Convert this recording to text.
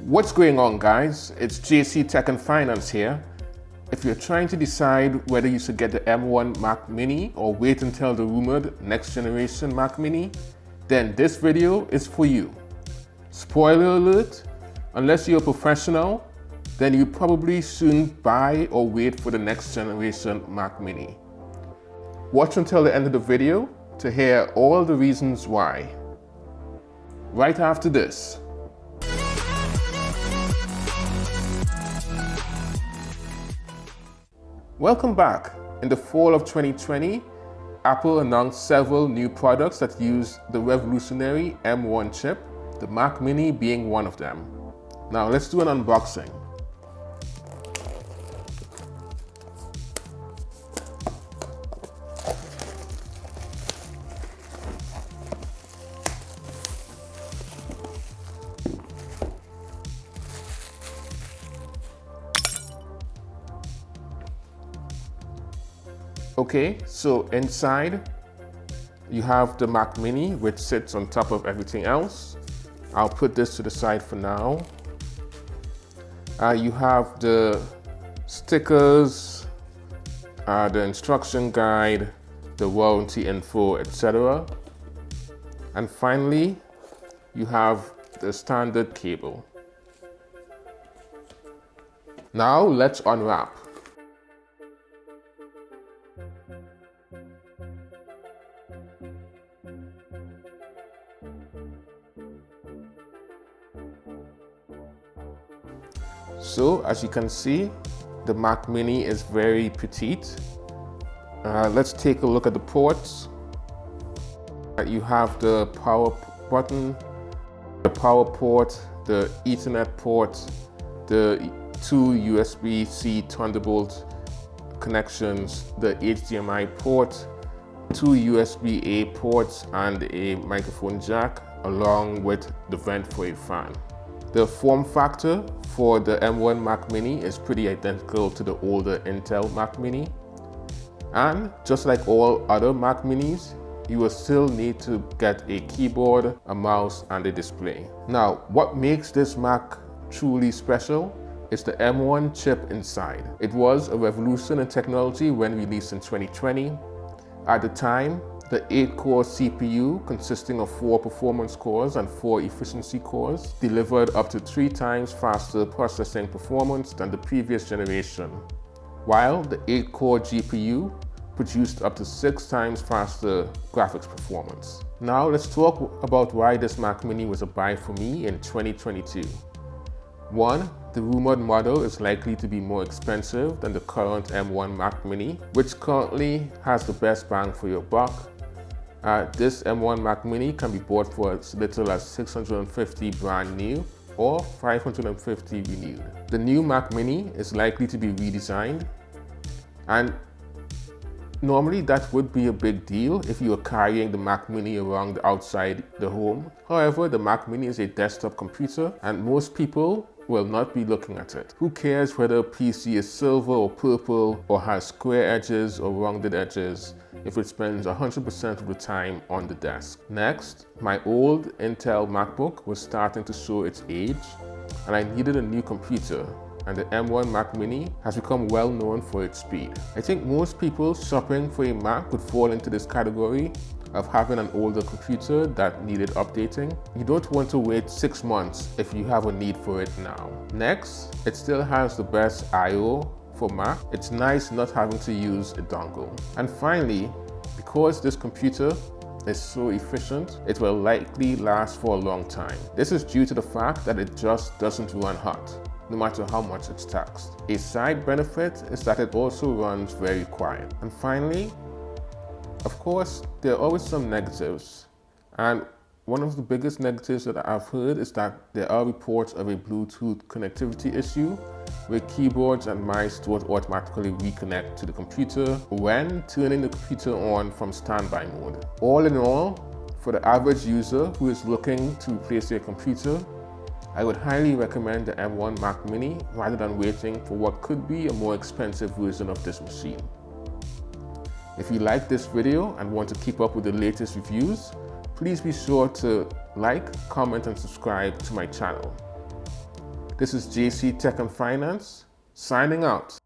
What's going on, guys? It's JC Tech and Finance here. If you're trying to decide whether you should get the M1 Mac Mini or wait until the rumored next generation Mac Mini, then this video is for you. Spoiler alert, unless you're a professional, then you probably shouldn't buy or wait for the next generation Mac Mini. Watch until the end of the video to hear all the reasons why. Right after this. Welcome back. In the fall of 2020, Apple announced several new products that use the revolutionary M1 chip, the Mac Mini being one of them. Now let's do an unboxing. Okay, so inside you have the Mac Mini, which sits on top of everything else. I'll put this to the side for now. You have the stickers, the instruction guide, the warranty info, etc. And finally, you have the standard cable. Now let's unwrap. So as you can see, the Mac Mini is very petite. Let's take a look at the ports. You have the power button, the power port, the Ethernet port, the two USB-C Thunderbolt connections, the HDMI port, two USB-A ports and a microphone jack, along with the vent for a fan. The form factor for the M1 Mac Mini is pretty identical to the older Intel Mac Mini. And just like all other Mac Minis, you will still need to get a keyboard, a mouse, and a display. Now, what makes this Mac truly special is the M1 chip inside. It was a revolution in technology when released in 2020. At the time, the 8-core CPU, consisting of 4 performance cores and 4 efficiency cores, delivered up to 3 times faster processing performance than the previous generation, while the 8-core GPU produced up to 6 times faster graphics performance. Now let's talk about why this Mac Mini was a buy for me in 2022. 1. The rumored model is likely to be more expensive than the current M1 Mac Mini, which currently has the best bang for your buck. This M1 Mac Mini can be bought for as little as $650 brand new or $550 renewed. The new Mac Mini is likely to be redesigned, and normally that would be a big deal if you were carrying the Mac Mini around outside the home. However, the Mac Mini is a desktop computer and most people will not be looking at it. Who cares whether a PC is silver or purple or has square edges or rounded edges if it spends 100% of the time on the desk? Next, my old Intel MacBook was starting to show its age and I needed a new computer, and the M1 Mac Mini has become well known for its speed. I think most people shopping for a Mac would fall into this category of having an older computer that needed updating. You don't want to wait 6 months if you have a need for it now. Next, it still has the best I/O for Mac. It's nice not having to use a dongle. And finally, because this computer is so efficient, it will likely last for a long time. This is due to the fact that it just doesn't run hot, no matter how much it's taxed. A side benefit is that it also runs very quiet. And finally, of course, there are always some negatives. And one of the biggest negatives that I've heard is that there are reports of a Bluetooth connectivity issue where keyboards and mice don't automatically reconnect to the computer when turning the computer on from standby mode. All in all, for the average user who is looking to replace their computer, I would highly recommend the M1 Mac Mini rather than waiting for what could be a more expensive version of this machine. If you like this video and want to keep up with the latest reviews, please be sure to like, comment, and subscribe to my channel. This is JC Tech and Finance, signing out.